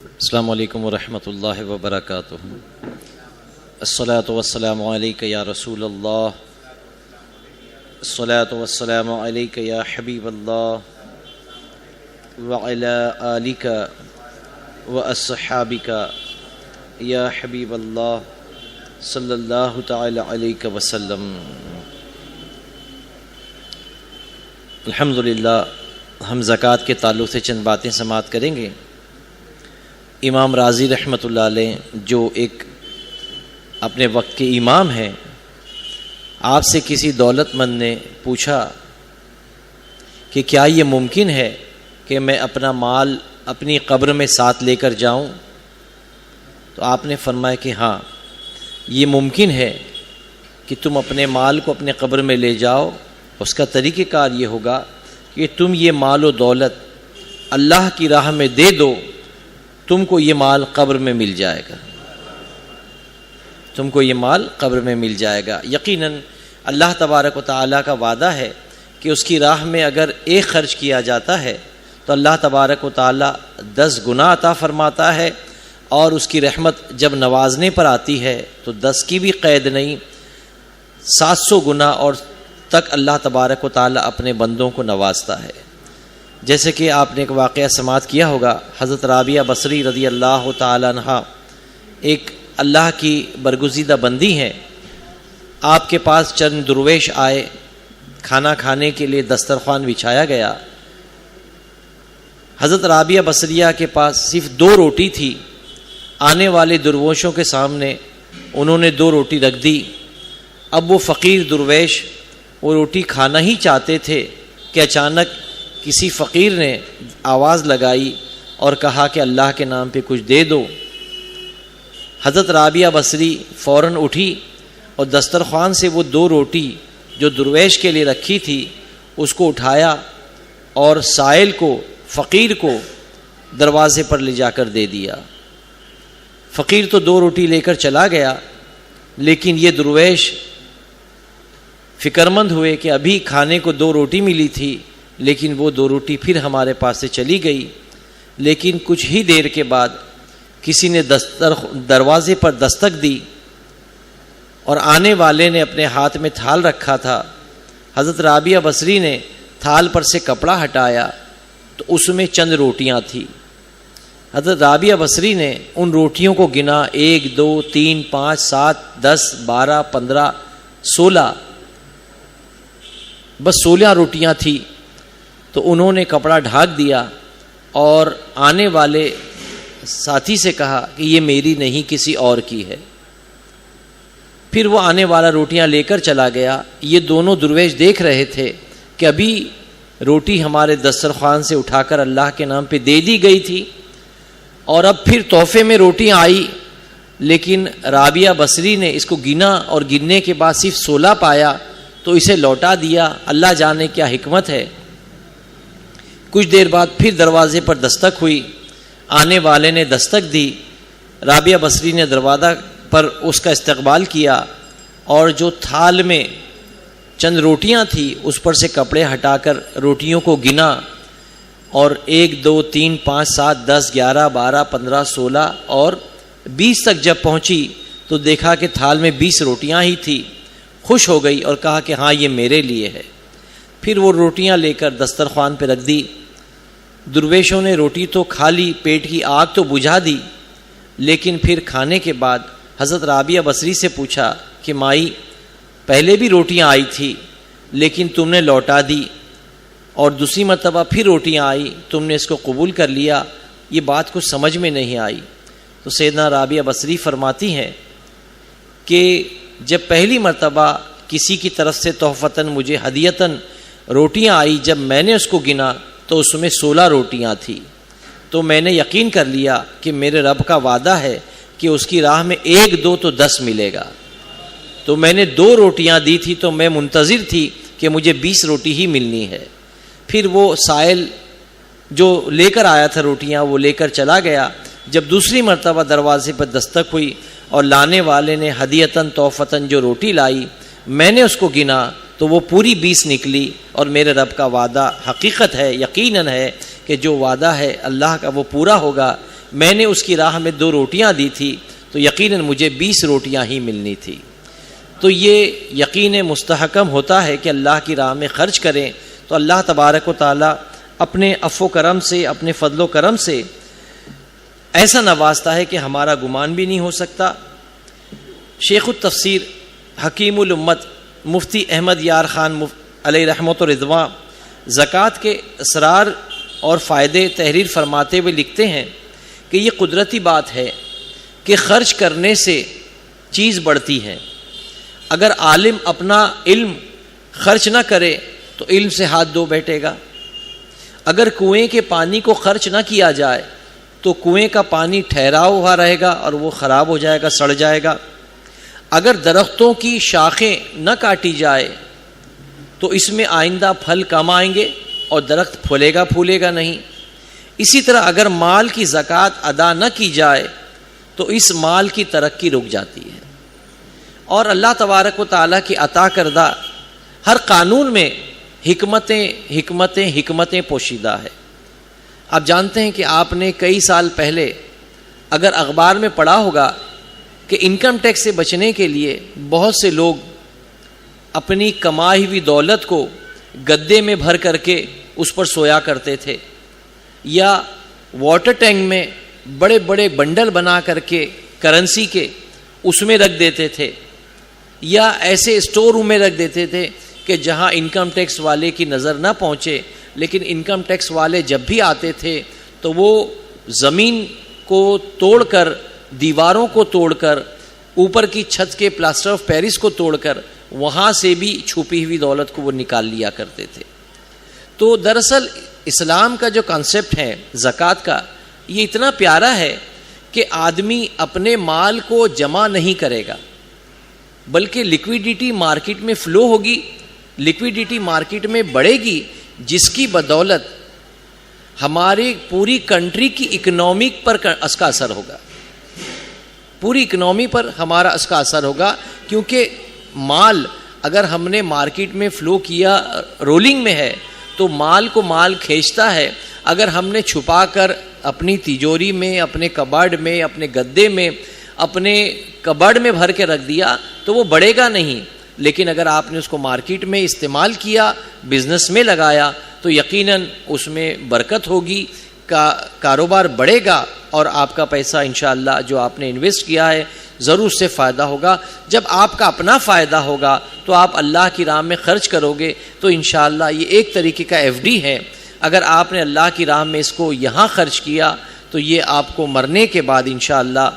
السلام علیکم ورحمۃ اللہ وبرکاتہ۔ الصلاۃ والسلام علیک یا رسول اللہ، الصلاۃ والسلام علیک یا حبیب اللہ، وعلی آلک واصحابک یا حبیب اللہ صلی اللہ تعالی علیہ وسلم۔ الحمدللہ، ہم زکوٰۃ کے تعلق سے چند باتیں سماعت کریں گے۔ امام راضی رحمۃ اللہ علیہ جو ایک اپنے وقت کے امام ہیں، آپ سے کسی دولت مند نے پوچھا کہ کیا یہ ممکن ہے کہ میں اپنا مال اپنی قبر میں ساتھ لے کر جاؤں؟ تو آپ نے فرمایا کہ ہاں، یہ ممکن ہے کہ تم اپنے مال کو اپنے قبر میں لے جاؤ۔ اس کا طریقہ کار یہ ہوگا کہ تم یہ مال و دولت اللہ کی راہ میں دے دو، تم کو یہ مال قبر میں مل جائے گا، تم کو یہ مال قبر میں مل جائے گا۔ یقیناً اللہ تبارک و تعالیٰ کا وعدہ ہے کہ اس کی راہ میں اگر ایک خرچ کیا جاتا ہے تو اللہ تبارک و تعالیٰ 10 گنا عطا فرماتا ہے، اور اس کی رحمت جب نوازنے پر آتی ہے تو 10 کی بھی قید نہیں، 700 گنا اور تک اللہ تبارک و تعالیٰ اپنے بندوں کو نوازتا ہے۔ جیسے کہ آپ نے ایک واقعہ سماعت کیا ہوگا، حضرت رابعہ بصری رضی اللہ تعالیٰ عنہا ایک اللہ کی برگزیدہ بندی ہیں۔ آپ کے پاس چند درویش آئے، کھانا کھانے کے لیے دسترخوان بچھایا گیا۔ حضرت رابعہ بصریہ کے پاس صرف 2 روٹی تھی۔ آنے والے درویشوں کے سامنے انہوں نے 2 روٹی رکھ دی۔ اب وہ فقیر درویش وہ روٹی کھانا ہی چاہتے تھے کہ اچانک کسی فقیر نے آواز لگائی اور کہا کہ اللہ کے نام پہ کچھ دے دو۔ حضرت رابعہ بصری فوراً اٹھی اور دسترخوان سے وہ 2 روٹی جو درویش کے لیے رکھی تھی اس کو اٹھایا اور سائل کو، فقیر کو دروازے پر لے جا کر دے دیا۔ فقیر تو 2 روٹی لے کر چلا گیا، لیکن یہ درویش فکرمند ہوئے کہ ابھی کھانے کو 2 روٹی ملی تھی، لیکن وہ 2 روٹی پھر ہمارے پاس سے چلی گئی۔ لیکن کچھ ہی دیر کے بعد کسی نے دروازے پر دستک دی اور آنے والے نے اپنے ہاتھ میں تھال رکھا تھا۔ حضرت رابعہ بصری نے تھال پر سے کپڑا ہٹایا تو اس میں چند روٹیاں تھیں۔ حضرت رابعہ بصری نے ان روٹیوں کو گنا، 1 2 3 5 7 10 12 15 16، بس 16 روٹیاں تھیں۔ تو انہوں نے کپڑا ڈھانک دیا اور آنے والے ساتھی سے کہا کہ یہ میری نہیں، کسی اور کی ہے۔ پھر وہ آنے والا روٹیاں لے کر چلا گیا۔ یہ دونوں درویش دیکھ رہے تھے کہ ابھی روٹی ہمارے دسترخوان سے اٹھا کر اللہ کے نام پہ دے دی گئی تھی، اور اب پھر تحفے میں روٹیاں آئی، لیکن رابعہ بصری نے اس کو گنا اور گننے کے بعد صرف 16 پایا تو اسے لوٹا دیا۔ اللہ جانے کیا حکمت ہے۔ کچھ دیر بعد پھر دروازے پر دستک ہوئی، آنے والے نے دستک دی۔ رابعہ بصری نے دروازہ پر اس کا استقبال کیا اور جو تھال میں چند روٹیاں تھیں اس پر سے کپڑے ہٹا کر روٹیوں کو گنا، اور 1 2 3 5 7 10 11 12 15 16 اور 20 تک جب پہنچی تو دیکھا کہ تھال میں 20 روٹیاں ہی تھیں۔ خوش ہو گئی اور کہا کہ ہاں، یہ میرے لیے ہے۔ پھر وہ روٹیاں لے کر دسترخوان پہ رکھ دی۔ درویشوں نے روٹی تو کھا لی، پیٹ کی آگ تو بجھا دی، لیکن پھر کھانے کے بعد حضرت رابعہ بصری سے پوچھا کہ مائی، پہلے بھی روٹیاں آئی تھی لیکن تم نے لوٹا دی، اور دوسری مرتبہ پھر روٹیاں آئی، تم نے اس کو قبول کر لیا، یہ بات کچھ سمجھ میں نہیں آئی۔ تو سیدنا رابعہ بصری فرماتی ہیں کہ جب پہلی مرتبہ کسی کی طرف سے تحفتاً مجھے ہدیتاً روٹیاں آئی، جب میں نے اس کو گنا تو اس میں 16 روٹیاں تھیں، تو میں نے یقین کر لیا کہ میرے رب کا وعدہ ہے کہ اس کی راہ میں 1 2 تو 10 ملے گا۔ تو میں نے 2 روٹیاں دی تھی تو میں منتظر تھی کہ مجھے 20 روٹی ہی ملنی ہے۔ پھر وہ سائل جو لے کر آیا تھا روٹیاں وہ لے کر چلا گیا۔ جب دوسری مرتبہ دروازے پر دستک ہوئی اور لانے والے نے ہدیتاً تحفتاً جو روٹی لائی، میں نے اس کو گنا تو وہ پوری 20 نکلی، اور میرے رب کا وعدہ حقیقت ہے، یقیناً ہے کہ جو وعدہ ہے اللہ کا وہ پورا ہوگا۔ میں نے اس کی راہ میں 2 روٹیاں دی تھی تو یقیناً مجھے 20 روٹیاں ہی ملنی تھی. تو یہ یقین مستحکم ہوتا ہے کہ اللہ کی راہ میں خرچ کریں تو اللہ تبارک و تعالی اپنے عفو و کرم سے، اپنے فضل و کرم سے ایسا نوازتا ہے کہ ہمارا گمان بھی نہیں ہو سکتا. شیخ التفسیر حکیم الامت مفتی احمد یار خان علیہ رحمت و رضوان زکوٰۃ کے اسرار اور فائدے تحریر فرماتے ہوئے لکھتے ہیں کہ یہ قدرتی بات ہے کہ خرچ کرنے سے چیز بڑھتی ہے. اگر عالم اپنا علم خرچ نہ کرے تو علم سے ہاتھ دھو بیٹھے گا. اگر کنویں کے پانی کو خرچ نہ کیا جائے تو کنویں کا پانی ٹھہرا ہوا رہے گا اور وہ خراب ہو جائے گا، سڑ جائے گا. اگر درختوں کی شاخیں نہ کاٹی جائے تو اس میں آئندہ پھل کم آئیں گے اور درخت پھولے گا نہیں. اسی طرح اگر مال کی زکوٰۃ ادا نہ کی جائے تو اس مال کی ترقی رک جاتی ہے. اور اللہ تبارک و تعالیٰ کی عطا کردہ ہر قانون میں حکمتیں پوشیدہ ہے. آپ جانتے ہیں کہ آپ نے کئی سال پہلے اگر اخبار میں پڑھا ہوگا کہ انکم ٹیکس سے بچنے کے لیے بہت سے لوگ اپنی کمائی ہوئی دولت کو گدے میں بھر کر کے اس پر سویا کرتے تھے، یا واٹر ٹینک میں بڑے بڑے بنڈل بنا کر کے کرنسی کے اس میں رکھ دیتے تھے، یا ایسے اسٹور روم میں رکھ دیتے تھے کہ جہاں انکم ٹیکس والے کی نظر نہ پہنچے. لیکن انکم ٹیکس والے جب بھی آتے تھے تو وہ زمین کو توڑ کر، دیواروں کو توڑ کر، اوپر کی چھت کے پلاسٹر آف پیرس کو توڑ کر وہاں سے بھی چھپی ہوئی دولت کو وہ نکال لیا کرتے تھے. تو دراصل اسلام کا جو کانسیپٹ ہے زکوٰۃ کا، یہ اتنا پیارا ہے کہ آدمی اپنے مال کو جمع نہیں کرے گا بلکہ لیکویڈیٹی مارکیٹ میں فلو ہوگی، لیکویڈیٹی مارکیٹ میں بڑھے گی، جس کی بدولت ہماری پوری کنٹری کی اکنومی پر اس کا اثر ہوگا. پوری اکنومی پر ہمارا اس کا اثر ہوگا، کیونکہ مال اگر ہم نے مارکیٹ میں فلو کیا، رولنگ میں ہے تو مال کو مال کھینچتا ہے. اگر ہم نے چھپا کر اپنی تجوری میں، اپنے کباڑ میں، اپنے گدے میں، اپنے کباڑ میں بھر کے رکھ دیا تو وہ بڑھے گا نہیں. لیکن اگر آپ نے اس کو مارکیٹ میں استعمال کیا، بزنس میں لگایا، تو یقیناً اس میں برکت ہوگی، کاروبار بڑھے گا اور آپ کا پیسہ انشاءاللہ جو آپ نے انویسٹ کیا ہے ضرور سے فائدہ ہوگا. جب آپ کا اپنا فائدہ ہوگا تو آپ اللہ کی راہ میں خرچ کرو گے تو انشاءاللہ یہ ایک طریقے کا ایف ڈی ہے. اگر آپ نے اللہ کی راہ میں اس کو یہاں خرچ کیا تو یہ آپ کو مرنے کے بعد انشاءاللہ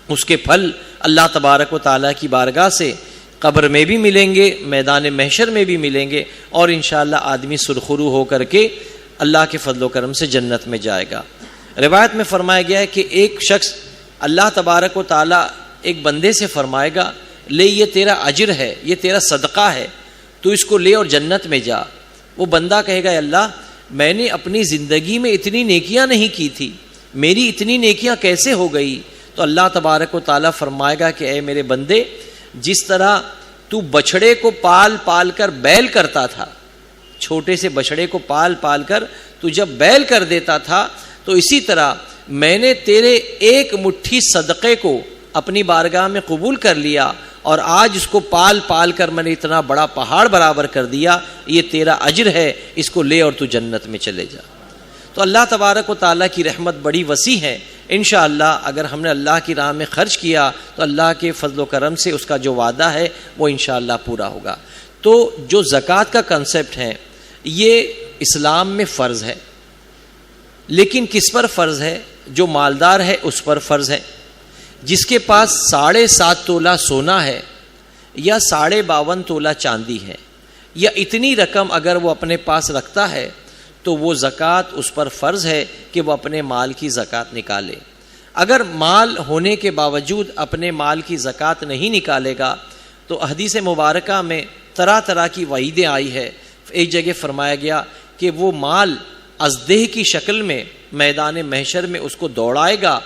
اس کے پھل اللہ تبارک و تعالیٰ کی بارگاہ سے قبر میں بھی ملیں گے، میدان محشر میں بھی ملیں گے، اور انشاءاللہ آدمی سرخرو ہو کر کے اللہ کے فضل و کرم سے جنت میں جائے گا. روایت میں فرمایا گیا ہے کہ ایک شخص اللہ تبارک و تعالیٰ ایک بندے سے فرمائے گا، لے یہ تیرا اجر ہے، یہ تیرا صدقہ ہے، تو اس کو لے اور جنت میں جا. وہ بندہ کہے گا اے اللہ، میں نے اپنی زندگی میں اتنی نیکیاں نہیں کی تھی، میری اتنی نیکیاں کیسے ہو گئی؟ تو اللہ تبارک و تعالیٰ فرمائے گا کہ اے میرے بندے، جس طرح تو بچھڑے کو پال پال کر بیل کرتا تھا، چھوٹے سے بچھڑے کو پال پال کر تو جب بیل کر دیتا تھا، تو اسی طرح میں نے تیرے ایک مٹھی صدقے کو اپنی بارگاہ میں قبول کر لیا، اور آج اس کو پال پال کر میں نے اتنا بڑا پہاڑ برابر کر دیا، یہ تیرا اجر ہے، اس کو لے اور تو جنت میں چلے جا. تو اللہ تبارک و تعالیٰ کی رحمت بڑی وسیع ہے. انشاءاللہ اگر ہم نے اللہ کی راہ میں خرچ کیا تو اللہ کے فضل و کرم سے اس کا جو وعدہ ہے وہ انشاءاللہ پورا ہوگا. تو جو زکوٰۃ کا کنسیپٹ ہے یہ اسلام میں فرض ہے، لیکن کس پر فرض ہے؟ جو مالدار ہے اس پر فرض ہے. جس کے پاس 7.5 تولہ سونا ہے یا 52.5 تولہ چاندی ہے، یا اتنی رقم اگر وہ اپنے پاس رکھتا ہے تو وہ زکوٰۃ اس پر فرض ہے کہ وہ اپنے مال کی زکوٰۃ نکالے. اگر مال ہونے کے باوجود اپنے مال کی زکوٰۃ نہیں نکالے گا تو حدیث مبارکہ میں طرح طرح کی وعیدیں آئی ہے. ایک جگہ فرمایا گیا کہ وہ مال ازدہ کی شکل میں میدان محشر میں اس کو دوڑائے گا،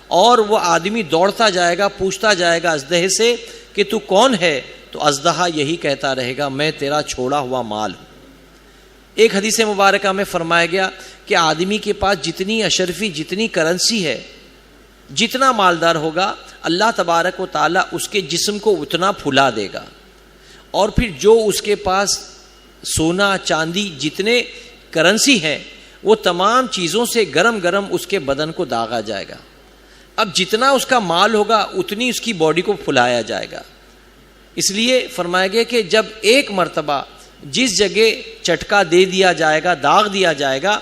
اور وہ آدمی دوڑتا جائے گا، پوچھتا جائے گا ازدہ سے کہ تو کون ہے؟ تو ازدہا یہی کہتا رہے گا، میں تیرا چھوڑا ہوا مال ہوں. ایک حدیث مبارکہ میں فرمایا گیا کہ آدمی کے پاس جتنی اشرفی، جتنی کرنسی ہے، جتنا مالدار ہوگا، اللہ تبارک و تعالیٰ اس کے جسم کو اتنا پھلا دے گا، اور پھر جو اس کے پاس سونا چاندی جتنے کرنسی ہے وہ تمام چیزوں سے گرم گرم اس کے بدن کو داغا جائے گا۔ اب جتنا اس کا مال ہوگا اتنی اس کی باڈی کو پھلایا جائے گا۔ اس لیے فرمایا گیا کہ جب ایک مرتبہ جس جگہ چٹکا دے دیا جائے گا، داغ دیا جائے گا،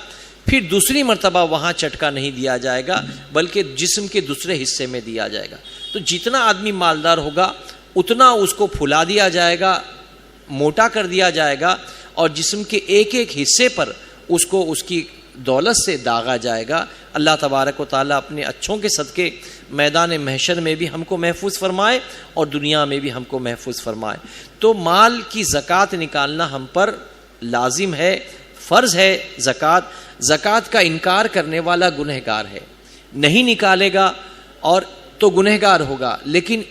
پھر دوسری مرتبہ وہاں چٹکا نہیں دیا جائے گا بلکہ جسم کے دوسرے حصے میں دیا جائے گا۔ تو جتنا آدمی مالدار ہوگا اتنا اس کو پھلا دیا جائے گا، موٹا کر دیا جائے گا، اور جسم کے ایک ایک حصے پر اس کو اس کی دولت سے داغا جائے گا۔ اللہ تبارک و تعالیٰ اپنے اچھوں کے صدقے میدان محشر میں بھی ہم کو محفوظ فرمائے اور دنیا میں بھی ہم کو محفوظ فرمائے۔ تو مال کی زکوٰۃ نکالنا ہم پر لازم ہے، فرض ہے۔ زکوٰۃ کا انکار کرنے والا گنہگار ہے، نہیں نکالے گا اور تو گنہگار ہوگا، لیکن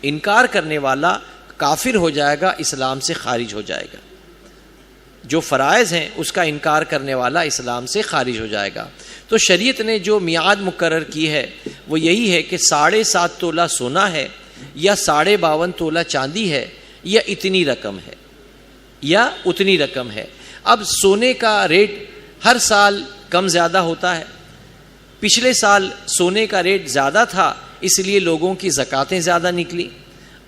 انکار کرنے والا کافر ہو جائے گا، اسلام سے خارج ہو جائے گا۔ جو فرائض ہیں اس کا انکار کرنے والا اسلام سے خارج ہو جائے گا۔ تو شریعت نے جو میعاد مقرر کی ہے وہ یہی ہے کہ 7.5 تولہ سونا ہے یا 52.5 تولہ چاندی ہے یا اتنی رقم ہے۔ اب سونے کا ریٹ ہر سال کم زیادہ ہوتا ہے۔ پچھلے سال سونے کا ریٹ زیادہ تھا اس لیے لوگوں کی زکاتیں زیادہ نکلی۔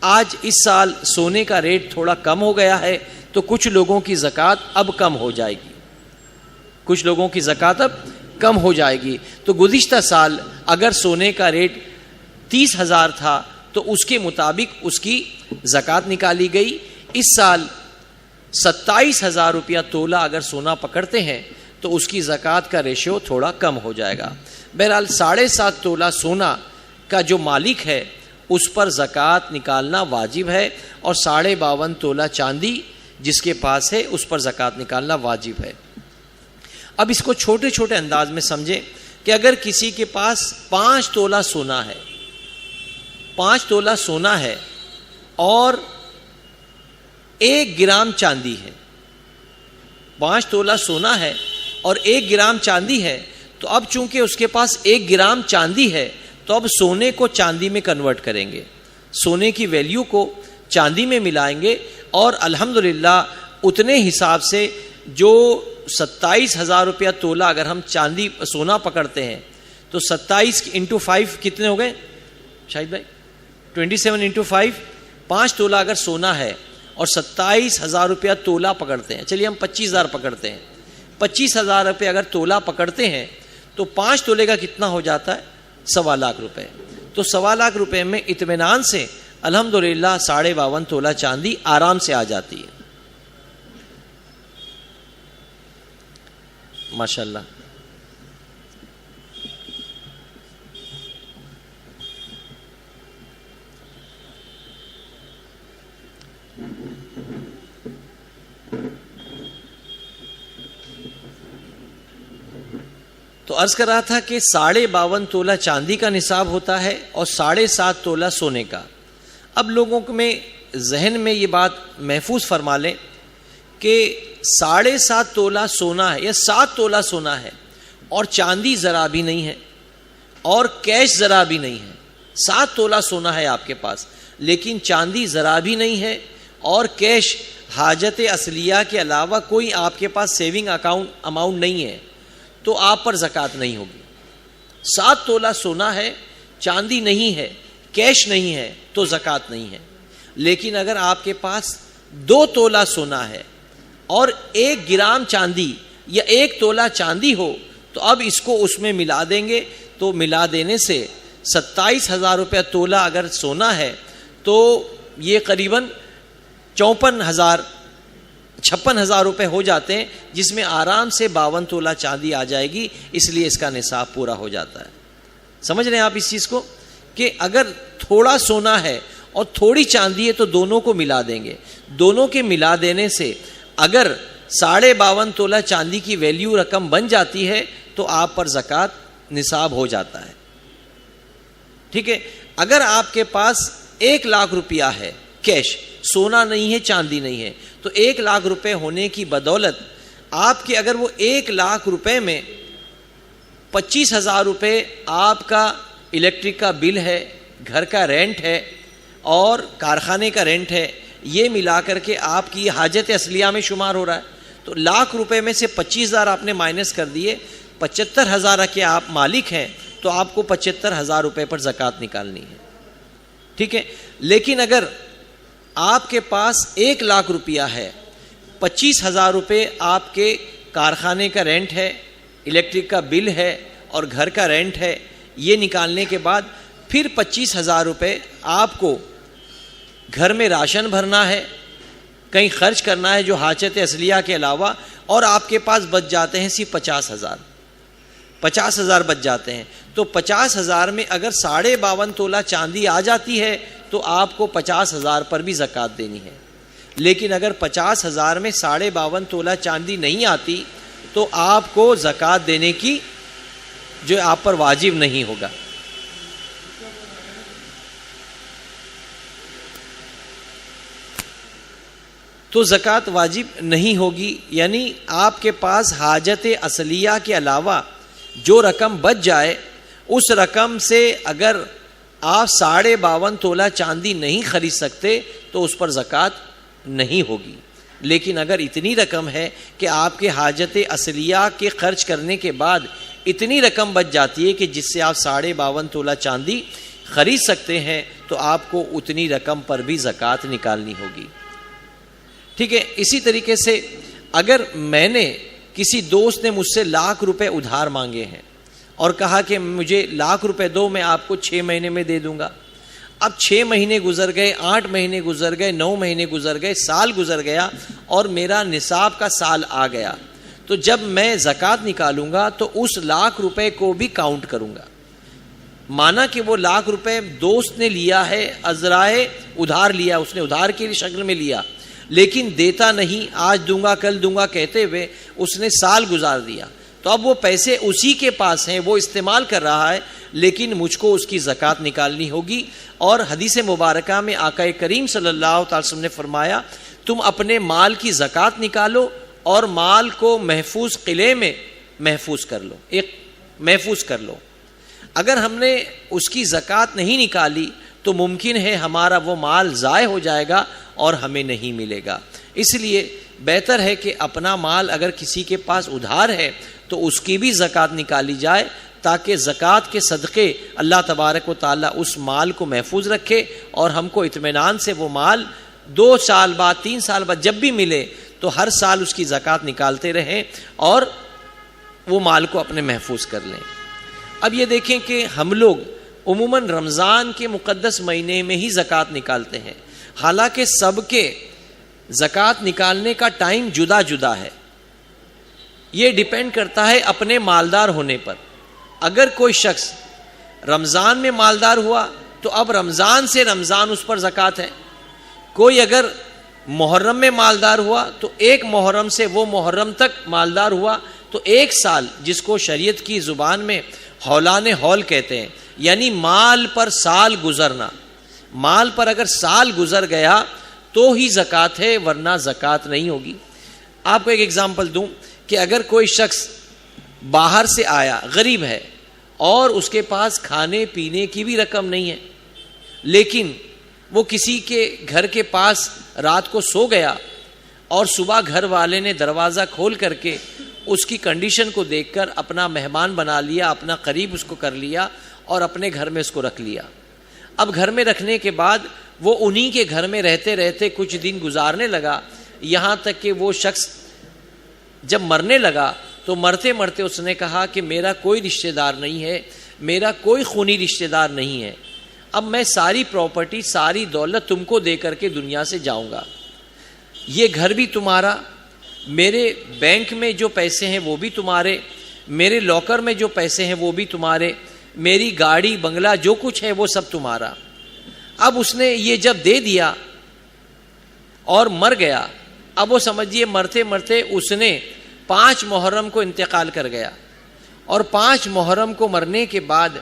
آج اس سال سونے کا ریٹ تھوڑا کم ہو گیا ہے تو کچھ لوگوں کی زکوٰۃ اب کم ہو جائے گی۔ تو گزشتہ سال اگر سونے کا ریٹ 30,000 تھا تو اس کے مطابق اس کی زکوٰۃ نکالی گئی۔ اس سال 27,000 روپیہ تولہ اگر سونا پکڑتے ہیں تو اس کی زکوٰۃ کا ریشیو تھوڑا کم ہو جائے گا۔ بہرحال 7.5 تولہ سونا کا جو مالک ہے اس پر زکوٰۃ نکالنا واجب ہے، اور 52.5 تولہ چاندی جس کے پاس ہے اس پر زکوٰۃ نکالنا واجب ہے۔ اب اس کو چھوٹے چھوٹے انداز میں سمجھیں کہ اگر کسی کے پاس 5 تولہ سونا ہے اور 1 گرام چاندی ہے، 5 تولہ سونا ہے اور 1 گرام چاندی ہے، تو اب چونکہ اس کے پاس 1 گرام چاندی ہے تو اب سونے کو چاندی میں کنورٹ کریں گے، سونے کی ویلیو کو چاندی میں ملائیں گے، اور الحمدللہ اتنے حساب سے جو 27,000 روپیہ تولہ اگر ہم سونا پکڑتے ہیں تو 27 into 5 کتنے ہو گئے شاہد بھائی؟ 27 into 5، 5 تولہ اگر سونا ہے اور 27,000 روپیہ تولہ پکڑتے ہیں، چلیے ہم 25,000 پکڑتے ہیں، 25,000 روپے اگر تولہ پکڑتے ہیں تو 5 تولے کا کتنا ہو جاتا ہے؟ 1.25 لاکھ روپے۔ تو 1.25 لاکھ روپے میں اطمینان سے الحمدللہ 52.5 تولہ چاندی آرام سے آ جاتی ہے، ماشاءاللہ۔ تو عرض کر رہا تھا کہ 52.5 تولہ چاندی کا نصاب ہوتا ہے اور 7.5 تولہ سونے کا۔ اب لوگوں میں ذہن میں یہ بات محفوظ فرما لیں کہ 7.5 تولہ سونا ہے یا 7 تولہ سونا ہے اور چاندی ذرا بھی نہیں ہے اور کیش ذرا بھی نہیں ہے۔ 7 تولہ سونا ہے آپ کے پاس لیکن چاندی ذرا بھی نہیں ہے اور کیش حاجت اصلیہ کے علاوہ کوئی آپ کے پاس سیونگ اماؤنٹ نہیں ہے، تو آپ پر زکوٰۃ نہیں ہوگی۔ 7 تولہ سونا ہے، چاندی نہیں ہے، کیش نہیں ہے تو زکوٰۃ نہیں ہے۔ لیکن اگر آپ کے پاس 2 تولہ سونا ہے اور 1 گرام چاندی یا 1 تولہ چاندی ہو تو اب اس کو اس میں ملا دیں گے، تو ملا دینے سے 27,000 روپیہ تولہ اگر سونا ہے تو یہ قریباً 56,000 روپے ہو جاتے ہیں، جس میں آرام سے 52 تولہ چاندی آ جائے گی، اس لیے اس کا نصاب پورا ہو جاتا ہے۔ سمجھ رہے ہیں آپ اس چیز کو کہ اگر تھوڑا سونا ہے اور تھوڑی چاندی ہے تو دونوں کو ملا دیں گے، دونوں کے ملا دینے سے اگر 52.5 تولہ چاندی کی ویلیو رقم بن جاتی ہے تو آپ پر زکوٰۃ نصاب ہو جاتا ہے۔ ٹھیک ہے، اگر آپ کے پاس 1 لاکھ روپیہ ہے کیش، سونا نہیں ہے، چاندی نہیں ہے. تو 1,00,000 روپے ہونے کی بدولت آپ کے اگر وہ 1,00,000 روپے میں 25,000 روپے آپ کا الیکٹرک کا بل ہے، گھر کا رینٹ ہے اور کارخانے کا رینٹ ہے، یہ ملا کر کے آپ کی حاجت اصلیہ میں شمار ہو رہا ہے. تو 1,00,000 روپے میں سے 25,000 آپ نے مائنس کر دیے، 75,000 کے آپ مالک ہیں تو آپ کو 75,000 روپے پر زکوٰۃ نکالنی ہے. ٹھیک ہے. لیکن اگر آپ کے پاس 1,00,000 روپیہ ہے، 25,000 روپے آپ کے کارخانے کا رینٹ ہے، الیکٹرک کا بل ہے اور گھر کا رینٹ ہے، یہ نکالنے کے بعد پھر 25,000 روپے آپ کو گھر میں راشن بھرنا ہے، کہیں خرچ کرنا ہے جو حاجت اصلیہ کے علاوہ، اور آپ کے پاس بچ جاتے ہیں صرف 50,000 بچ جاتے ہیں. تو 50,000 میں اگر 52.5 تولہ چاندی آ جاتی ہے تو آپ کو 50,000 پر بھی زکوٰۃ دینی ہے. لیکن اگر 50,000 میں 52.5 تولہ چاندی نہیں آتی تو آپ کو زکوٰۃ دینے کی جو آپ پر واجب نہیں ہوگا. تو زکوٰۃ واجب نہیں ہوگی، یعنی آپ کے پاس حاجت اصلیہ کے علاوہ جو رقم بچ جائے اس رقم سے اگر آپ 52.5 تولہ چاندی نہیں خرید سکتے تو اس پر زکوٰۃ نہیں ہوگی. لیکن اگر اتنی رقم ہے کہ آپ کے حاجت اصلیہ کے خرچ کرنے کے بعد اتنی رقم بچ جاتی ہے کہ جس سے آپ 52.5 تولہ چاندی خرید سکتے ہیں تو آپ کو اتنی رقم پر بھی زکوٰۃ نکالنی ہوگی. ٹھیک ہے. اسی طریقے سے اگر میں نے کسی دوست نے مجھ سے 1,00,000 روپے ادھار مانگے ہیں اور کہا کہ مجھے 1,00,000 روپے دو، میں آپ کو 6 مہینے میں دے دوں گا. اب 6 مہینے گزر گئے، 8 مہینے گزر گئے، 9 مہینے گزر گئے، سال گزر گیا اور میرا نصاب کا سال آ گیا. تو جب میں زکوٰۃ نکالوں گا تو اس 1,00,000 روپے کو بھی کاؤنٹ کروں گا. مانا کہ وہ 1,00,000 روپے دوست نے لیا ہے، ازرائے ادھار لیا، اس نے ادھار کی شکل میں لیا، لیکن دیتا نہیں، آج دوں گا کل دوں گا کہتے ہوئے اس نے سال گزار دیا. تو اب وہ پیسے اسی کے پاس ہیں، وہ استعمال کر رہا ہے، لیکن مجھ کو اس کی زکوٰۃ نکالنی ہوگی. اور حدیث مبارکہ میں آقا کریم صلی اللہ تعالی وسلم نے فرمایا تم اپنے مال کی زکوٰۃ نکالو اور مال کو محفوظ قلعے میں محفوظ کر لو، ایک محفوظ کر لو. اگر ہم نے اس کی زکوٰۃ نہیں نکالی تو ممکن ہے ہمارا وہ مال ضائع ہو جائے گا اور ہمیں نہیں ملے گا. اس لیے بہتر ہے کہ اپنا مال اگر کسی کے پاس ادھار ہے تو اس کی بھی زکوٰۃ نکالی جائے تاکہ زکوٰۃ کے صدقے اللہ تبارک و تعالیٰ اس مال کو محفوظ رکھے اور ہم کو اطمینان سے وہ مال 2 سال بعد 3 سال بعد جب بھی ملے تو ہر سال اس کی زکوٰۃ نکالتے رہیں اور وہ مال کو اپنے محفوظ کر لیں. اب یہ دیکھیں کہ ہم لوگ عموماً رمضان کے مقدس مہینے میں ہی زکوٰۃ نکالتے ہیں، حالانکہ سب کے زکوٰۃ نکالنے کا ٹائم جدا جدا ہے. یہ ڈیپینڈ کرتا ہے اپنے مالدار ہونے پر. اگر کوئی شخص رمضان میں مالدار ہوا تو اب رمضان سے رمضان اس پر زکوٰۃ ہے. کوئی اگر محرم میں مالدار ہوا تو 1 محرم سے وہ محرم تک مالدار ہوا تو 1 سال، جس کو شریعت کی زبان میں ہولان ہول کہتے ہیں، یعنی مال پر سال گزرنا. مال پر اگر سال گزر گیا تو ہی زکوٰۃ ہے، ورنہ زکوٰۃ نہیں ہوگی. آپ کو ایک ایگزامپل دوں کہ اگر کوئی شخص باہر سے آیا، غریب ہے اور اس کے پاس کھانے پینے کی بھی رقم نہیں ہے، لیکن وہ کسی کے گھر کے پاس رات کو سو گیا اور صبح گھر والے نے دروازہ کھول کر کے اس کی کنڈیشن کو دیکھ کر اپنا مہمان بنا لیا، اپنا قریب اس کو کر لیا اور اپنے گھر میں اس کو رکھ لیا. اب گھر میں رکھنے کے بعد وہ انہی کے گھر میں رہتے رہتے کچھ دن گزارنے لگا، یہاں تک کہ وہ شخص جب مرنے لگا تو مرتے مرتے اس نے کہا کہ میرا کوئی رشتہ دار نہیں ہے، میرا کوئی خونی رشتہ دار نہیں ہے، اب میں ساری پراپرٹی ساری دولت تم کو دے کر کے دنیا سے جاؤں گا. یہ گھر بھی تمہارا، میرے بینک میں جو پیسے ہیں وہ بھی تمہارے، میرے لاکر میں جو پیسے ہیں وہ بھی تمہارے، میری گاڑی بنگلہ جو کچھ ہے وہ سب تمہارا. اب اس نے یہ جب دے دیا اور مر گیا، اب وہ سمجھیے مرتے مرتے اس نے 5 محرم کو انتقال کر گیا، اور 5 محرم کو مرنے کے بعد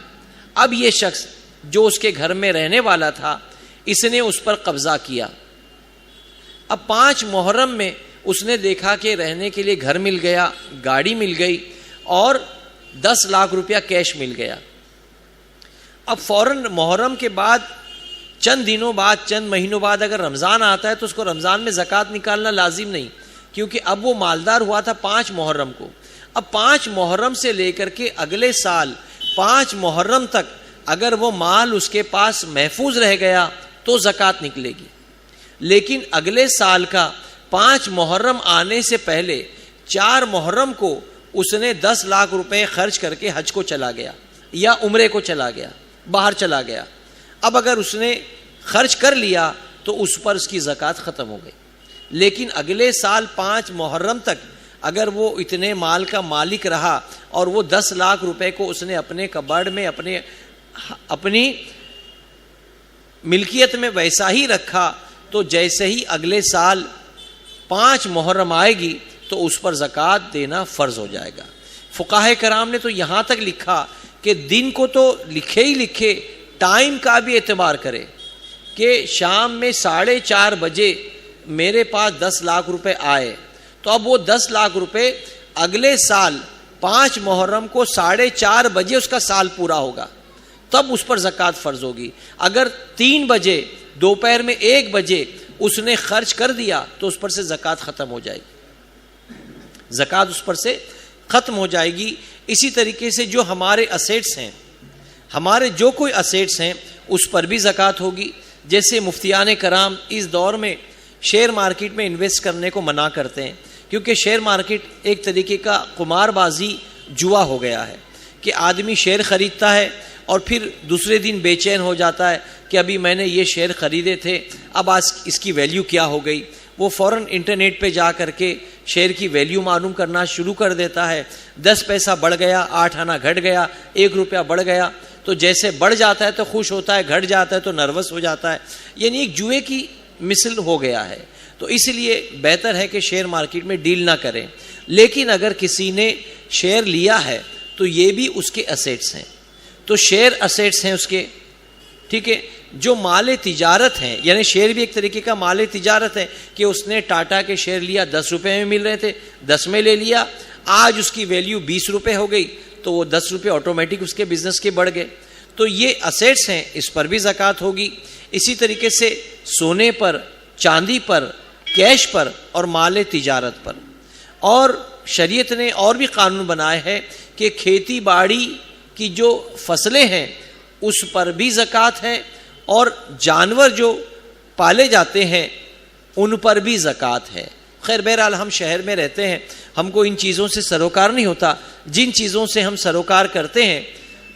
اب یہ شخص جو اس کے گھر میں رہنے والا تھا اس نے اس پر قبضہ کیا. اب 5 محرم میں اس نے دیکھا کہ رہنے کے لیے گھر مل گیا, گاڑی مل گئی اور 10 لاکھ روپیہ کیش مل گیا. اب فوراً محرم کے بعد چند دنوں بعد, چند مہینوں بعد اگر رمضان آتا ہے تو اس کو رمضان میں زکوٰۃ نکالنا لازم نہیں, کیونکہ اب وہ مالدار ہوا تھا 5 محرم کو. اب 5 محرم سے لے کر کے اگلے سال 5 محرم تک اگر وہ مال اس کے پاس محفوظ رہ گیا تو زکوٰۃ نکلے گی. لیکن اگلے سال کا 5 محرم آنے سے پہلے 4 محرم کو اس نے 10 لاکھ روپے خرچ کر کے حج کو چلا گیا یا عمرے کو چلا گیا, باہر چلا گیا. اب اگر اس نے خرچ کر لیا تو اس پر اس کی زکوٰۃ ختم ہو گئی. لیکن اگلے سال 5 محرم تک اگر وہ اتنے مال کا مالک رہا اور وہ 10 لاکھ روپے کو اس نے اپنے کبڑ میں اپنی ملکیت میں ویسا ہی رکھا, تو جیسے ہی اگلے سال 5 محرم آئے گی تو اس پر زکوٰۃ دینا فرض ہو جائے گا. فقہائے کرام نے تو یہاں تک لکھا کہ دن کو تو لکھے ہی لکھے, ٹائم کا بھی اعتبار کرے کہ شام میں 4:30 بجے میرے پاس 10 لاکھ روپے آئے, تو اب وہ 10 لاکھ روپے اگلے سال 5 محرم کو 4:30 بجے اس کا سال پورا ہوگا, تب اس پر زکوٰۃ فرض ہوگی. اگر 3 بجے دوپہر میں 1 بجے اس نے خرچ کر دیا تو اس پر سے زکوٰۃ ختم ہو جائے گی, زکوٰۃ اس پر سے ختم ہو جائے گی. اسی طریقے سے جو ہمارے اسیٹس ہیں, ہمارے جو کوئی اسیٹس ہیں اس پر بھی زکوٰۃ ہوگی. جیسے مفتیان کرام اس دور میں شیئر مارکیٹ میں انویسٹ کرنے کو منع کرتے ہیں, کیونکہ شیئر مارکیٹ ایک طریقے کا قمار بازی جوا ہو گیا ہے کہ آدمی شیئر خریدتا ہے اور پھر دوسرے دن بے چین ہو جاتا ہے کہ ابھی میں نے یہ شیئر خریدے تھے, اب آج اس کی ویلیو کیا ہو گئی. وہ فوراً انٹرنیٹ پہ جا کر کے شیئر کی ویلیو معلوم کرنا شروع کر دیتا ہے. 10 پیسہ بڑھ گیا, 8 آنا گھٹ گیا, 1 روپیہ بڑھ گیا, تو جیسے بڑھ جاتا ہے تو خوش ہوتا ہے, گھٹ جاتا ہے تو نروس ہو جاتا ہے. یعنی ایک جوئے کی مثل ہو گیا ہے. تو اس لیے بہتر ہے کہ شیئر مارکیٹ میں ڈیل نہ کریں. لیکن اگر کسی نے شیئر لیا ہے تو یہ بھی اس کے اسیٹس ہیں, تو شیئر اسیٹس ہیں اس کے, ٹھیک ہے. جو مال تجارت ہیں, یعنی شیئر بھی ایک طریقے کا مال تجارت ہے کہ اس نے ٹاٹا کے شیئر لیا, 10 روپے میں مل رہے تھے, 10 میں لے لیا, آج اس کی ویلیو 20 روپے ہو گئی, تو وہ 10 روپے آٹومیٹک اس کے بزنس کے بڑھ گئے. تو یہ اسیٹس ہیں, اس پر بھی زکوٰۃ ہوگی. اسی طریقے سے سونے پر, چاندی پر, کیش پر اور مال تجارت پر. اور شریعت نے اور بھی قانون بنائے ہیں کہ کھیتی باڑی کی جو فصلیں ہیں اس پر بھی زکوٰۃ ہے, اور جانور جو پالے جاتے ہیں ان پر بھی زکوٰۃ ہے. خیر بہرحال ہم شہر میں رہتے ہیں, ہم کو ان چیزوں سے سروکار نہیں ہوتا. جن چیزوں سے ہم سروکار کرتے ہیں,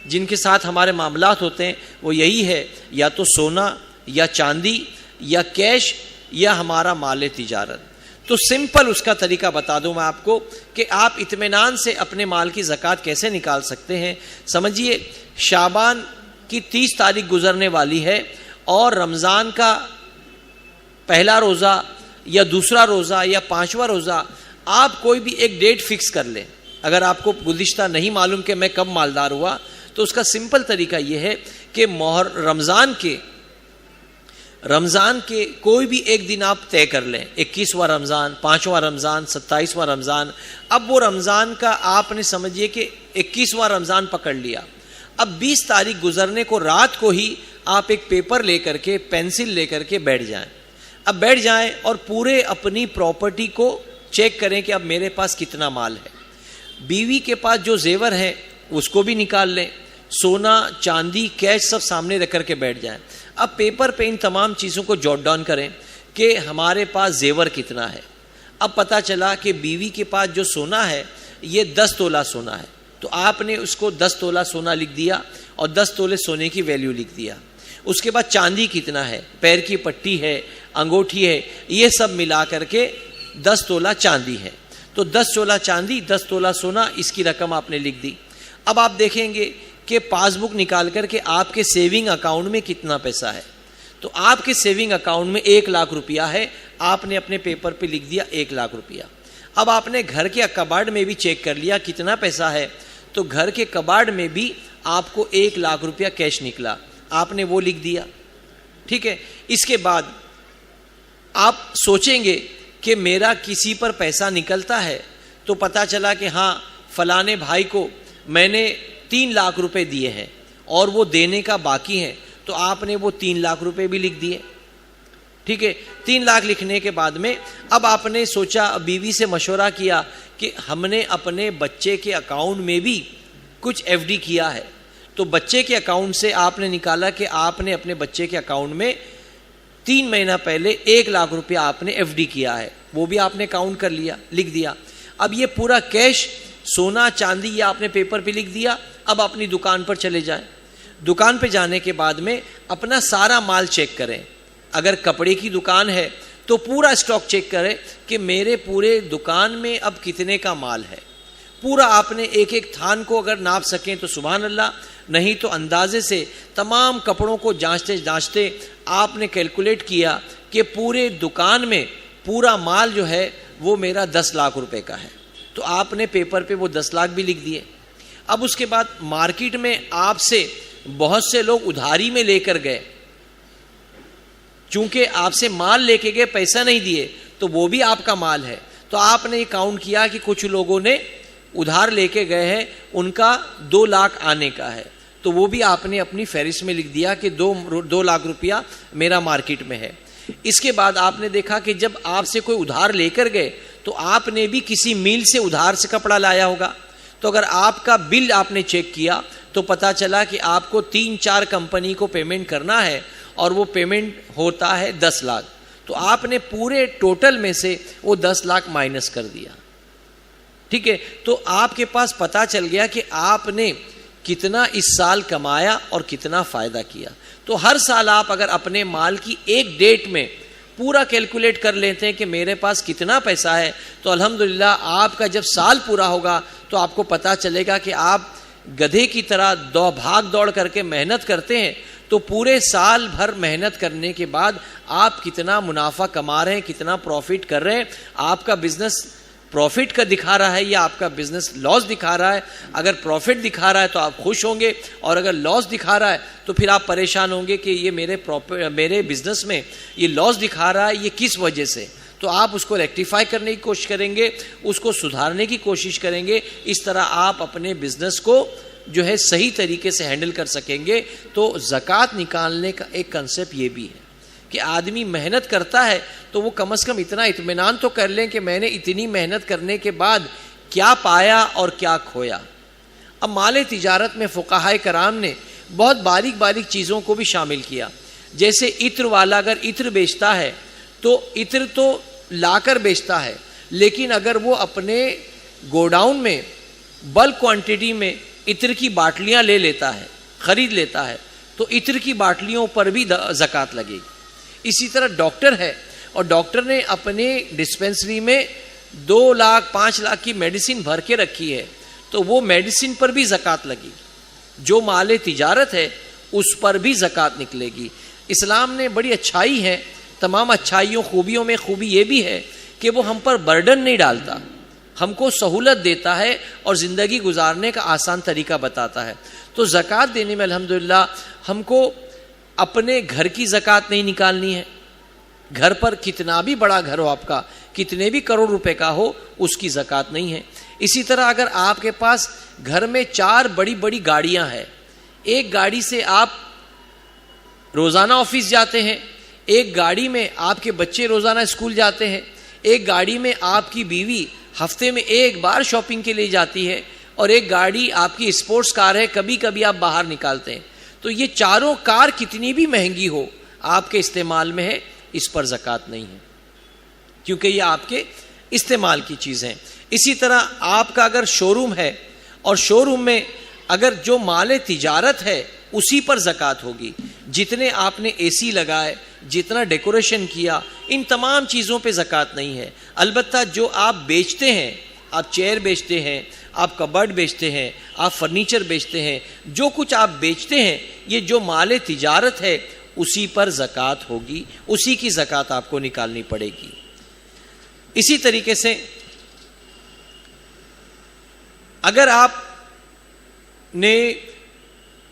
جن کے ساتھ ہمارے معاملات ہوتے ہیں, وہ یہی ہے یا تو سونا یا چاندی یا کیش یا ہمارا مال تجارت. تو سمپل اس کا طریقہ بتا دوں میں آپ کو کہ آپ اطمینان سے اپنے مال کی زکوٰۃ کیسے نکال سکتے ہیں. سمجھیے شعبان کی 30 تاریخ گزرنے والی ہے اور رمضان کا پہلا روزہ یا دوسرا روزہ یا 5واں روزہ, آپ کوئی بھی ایک ڈیٹ فکس کر لیں. اگر آپ کو گزشتہ نہیں معلوم کہ میں کب مالدار ہوا, تو اس کا سمپل طریقہ یہ ہے کہ رمضان کے کوئی بھی ایک دن آپ طے کر لیں, 21واں رمضان, 5واں رمضان, 27واں رمضان. اب وہ رمضان کا آپ نے سمجھیے کہ 21واں رمضان پکڑ لیا. اب 20 تاریخ گزرنے کو رات کو ہی آپ ایک پیپر لے کر کے, پینسل لے کر کے بیٹھ جائیں. اب بیٹھ جائیں اور پورے اپنی پراپرٹی کو چیک کریں کہ اب میرے پاس کتنا مال ہے. بیوی کے پاس جو زیور ہے اس کو بھی نکال لیں, سونا, چاندی, کیش سب سامنے رکھ کر کے بیٹھ جائیں. اب پیپر پہ ان تمام چیزوں کو جوٹ ڈاؤن کریں کہ ہمارے پاس زیور کتنا ہے. اب پتہ چلا کہ بیوی کے پاس جو سونا ہے یہ 10 تولہ سونا ہے, تو آپ نے اس کو 10 تولہ سونا لکھ دیا اور 10 تولے سونے کی ویلیو لکھ دیا. اس کے بعد چاندی کتنا ہے, پیر کی پٹی ہے, انگوٹھی ہے, یہ سب ملا کر کے 10 تولہ چاندی ہے. تو 10 تولہ چاندی, 10 تولہ سونا, اس کی رقم آپ نے لکھ دی. اب آپ دیکھیں گے کہ پاس بک نکال کر کے آپ کے سیونگ اکاؤنٹ میں کتنا پیسہ ہے. تو آپ کے سیونگ اکاؤنٹ میں 1 لاکھ روپیہ ہے, آپ نے اپنے پیپر پہ لکھ دیا 1 لاکھ روپیہ. اب آپ نے گھر کے کباڑ میں بھی چیک کر لیا کتنا پیسہ ہے, تو گھر کے کباڑ میں بھی آپ کو 1 لاکھ روپیہ کیش نکلا, آپ نے وہ لکھ دیا. ٹھیک ہے. اس کے بعد آپ سوچیں گے کہ میرا کسی پر پیسہ نکلتا ہے تو پتا چلا کہ ہاں فلانے بھائی کو میں نے 3 لاکھ روپے دیے ہیں اور وہ دینے کا باقی ہے, تو آپ نے وہ 3 لاکھ روپے بھی لکھ دیے. ٹھیک ہے, 3 لاکھ لکھنے کے بعد میں اب آپ نے سوچا, بیوی سے مشورہ کیا کہ ہم نے اپنے بچے کے اکاؤنٹ میں بھی کچھ ایف ڈی کیا ہے, تو بچے کے اکاؤنٹ سے آپ نے نکالا کہ آپ نے اپنے بچے کے اکاؤنٹ میں 3 مہینہ پہلے 1 لاکھ روپیہ آپ نے ایف ڈی کیا ہے, وہ بھی آپ نے کاؤنٹ کر لیا, لکھ دیا. اب یہ پورا کیش, سونا چاندی, یہ آپ نے پیپر پہ لکھ دیا. اب اپنی دکان پر چلے جائیں. دکان پہ جانے کے بعد میں اپنا سارا مال چیک کریں. اگر کپڑے کی دکان ہے تو پورا اسٹاک چیک کریں کہ میرے پورے دکان میں اب کتنے کا مال ہے. پورا آپ نے ایک ایک تھان کو اگر ناپ سکیں تو سبحان اللہ, نہیں تو اندازے سے تمام کپڑوں کو جانچتے جانچتے آپ نے کیلکولیٹ کیا کہ پورے دکان میں پورا مال جو ہے وہ میرا 10 لاکھ روپے کا ہے. تو آپ نے پیپر پہ وہ 10 لاکھ بھی لکھ دیے. اب اس کے بعد مارکیٹ میں آپ سے بہت سے لوگ ادھاری میں لے کر گئے, چونکہ آپ سے مال لے کے گئے, پیسہ نہیں دیے, تو وہ بھی آپ کا مال ہے. تو آپ نے یہ کاؤنٹ کیا کہ کچھ لوگوں نے ادھار لے کے گئے ہیں, ان کا 2 لاکھ آنے کا ہے, تو وہ بھی آپ نے اپنی فہرست میں لکھ دیا کہ 2 لاکھ روپیہ میرا مارکیٹ میں ہے. اس کے بعد آپ نے دیکھا کہ جب آپ سے کوئی ادھار لے کر گئے تو آپ نے بھی کسی میل سے ادھار سے کپڑا لایا ہوگا, تو اگر آپ کا بل آپ نے چیک کیا تو پتا چلا کہ آپ کو 3-4 کمپنی کو پیمنٹ کرنا ہے اور وہ پیمنٹ ہوتا ہے 10 لاکھ. تو آپ نے پورے ٹوٹل میں سے وہ 10 لاکھ مائنس کر دیا. ٹھیک ہے, تو آپ کے پاس پتا چل گیا کہ آپ نے کتنا اس سال کمایا اور کتنا فائدہ کیا. تو ہر سال آپ اگر اپنے مال کی ایک ڈیٹ میں پورا کیلکولیٹ کر لیتے ہیں کہ میرے پاس کتنا پیسہ ہے, تو الحمدللہ آپ کا جب سال پورا ہوگا تو آپ کو پتا چلے گا کہ آپ گدھے کی طرح بھاگ دوڑ کر کے محنت کرتے ہیں, تو پورے سال بھر محنت کرنے کے بعد آپ کتنا منافع کما رہے ہیں, کتنا پروفٹ کر رہے ہیں. آپ کا بزنس پروفٹ کا دکھا رہا ہے یا آپ کا بزنس لاس دکھا رہا ہے. اگر پروفٹ دکھا رہا ہے تو آپ خوش ہوں گے, اور اگر لاس دکھا رہا ہے تو پھر آپ پریشان ہوں گے کہ یہ میرے بزنس میں یہ لاس دکھا رہا ہے, یہ کس وجہ سے. تو آپ اس کو ریکٹیفائی کرنے کی کوشش کریں گے, اس کو سدھارنے کی کوشش کریں گے. اس طرح آپ اپنے بزنس کو جو ہے صحیح طریقے سے ہینڈل کر سکیں گے. تو زکوٰۃ نکالنے کا ایک کنسیپٹ یہ بھی ہے کہ آدمی محنت کرتا ہے تو وہ کم از کم اتنا اطمینان تو کر لیں کہ میں نے اتنی محنت کرنے کے بعد کیا پایا اور کیا کھویا. اب مال تجارت میں فقہائے کرام نے بہت باریک باریک چیزوں کو بھی شامل کیا. جیسے عطر والا اگر عطر بیچتا ہے تو عطر تو لا کر بیچتا ہے, لیکن اگر وہ اپنے گوڈاؤن میں بلک کوانٹٹی میں عطر کی باٹلیاں لے لیتا ہے, خرید لیتا ہے, تو عطر کی باٹلیوں پر بھی زکوٰۃ لگے گی. اسی طرح ڈاکٹر ہے اور ڈاکٹر نے اپنے ڈسپینسری میں 2 لاکھ 5 لاکھ کی میڈیسن بھر کے رکھی ہے, تو وہ میڈیسن پر بھی زکوٰۃ لگے گی. جو مال تجارت ہے اس پر بھی زکوٰۃ نکلے گی. اسلام نے بڑی اچھائی ہے, تمام اچھائیوں خوبیوں میں خوبی یہ بھی ہے کہ وہ ہم پر برڈن نہیں ڈالتا, ہم کو سہولت دیتا ہے اور زندگی گزارنے کا آسان طریقہ بتاتا ہے. تو زکوٰۃ دینے میں الحمدللہ ہم کو اپنے گھر کی زکوٰۃ نہیں نکالنی ہے. گھر پر کتنا بھی بڑا گھر ہو آپ کا, کتنے بھی کروڑ روپے کا ہو, اس کی زکوٰۃ نہیں ہے. اسی طرح اگر آپ کے پاس گھر میں 4 بڑی بڑی گاڑیاں ہیں, ایک گاڑی سے آپ روزانہ آفس جاتے ہیں, ایک گاڑی میں آپ کے بچے روزانہ اسکول جاتے ہیں, ایک گاڑی میں آپ کی بیوی ہفتے میں ایک بار شاپنگ کے لیے جاتی ہے, اور ایک گاڑی آپ کی اسپورٹس کار ہے, کبھی کبھی آپ باہر نکالتے ہیں. تو یہ چاروں کار کتنی بھی مہنگی ہو آپ کے استعمال میں ہے, اس پر زکوٰۃ نہیں ہے, کیونکہ یہ آپ کے استعمال کی چیزیں ہیں. اسی طرح آپ کا اگر شو روم ہے اور شو روم میں اگر جو مال تجارت ہے اسی پر زکوٰۃ ہوگی. جتنے آپ نے اے سی لگائے, جتنا ڈیکوریشن کیا, ان تمام چیزوں پہ زکوٰۃ نہیں ہے. البتہ جو آپ بیچتے ہیں, آپ چیئر بیچتے ہیں, آپ کبرڈ بیچتے ہیں, آپ فرنیچر بیچتے ہیں, جو کچھ آپ بیچتے ہیں یہ جو مال تجارت ہے اسی پر زکوٰۃ ہوگی, اسی کی زکوٰۃ آپ کو نکالنی پڑے گی. اسی طریقے سے اگر آپ نے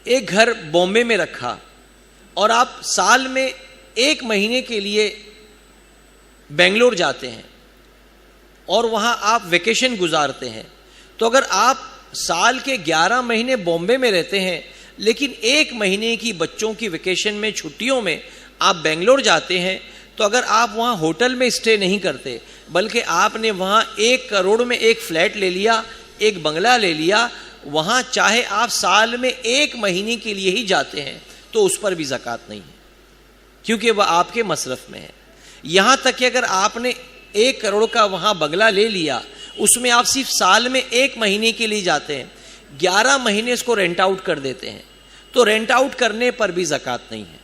ایک گھر بامبے میں رکھا اور آپ سال میں 1 مہینے کے لیے بنگلور جاتے ہیں اور وہاں آپ ویکیشن گزارتے ہیں، تو اگر آپ سال کے 11 مہینے بامبے میں رہتے ہیں لیکن 1 مہینے کی بچوں کی ویکیشن میں چھٹیوں میں آپ بنگلور جاتے ہیں، تو اگر آپ وہاں ہوٹل میں اسٹے نہیں کرتے بلکہ آپ نے وہاں 1 کروڑ میں ایک فلیٹ لے لیا، ایک بنگلہ لے لیا، وہاں چاہے آپ سال میں 1 مہینے کے لیے ہی جاتے ہیں تو اس پر بھی زکوٰۃ نہیں ہے، کیونکہ وہ آپ کے مصرف میں ہے۔ یہاں تک کہ اگر آپ نے 1 کروڑ کا وہاں بنگلہ لے لیا، اس میں آپ صرف سال میں 1 مہینے کے لیے جاتے ہیں، 11 مہینے اس کو رینٹ آؤٹ کر دیتے ہیں، تو رینٹ آؤٹ کرنے پر بھی زکوٰۃ نہیں ہے۔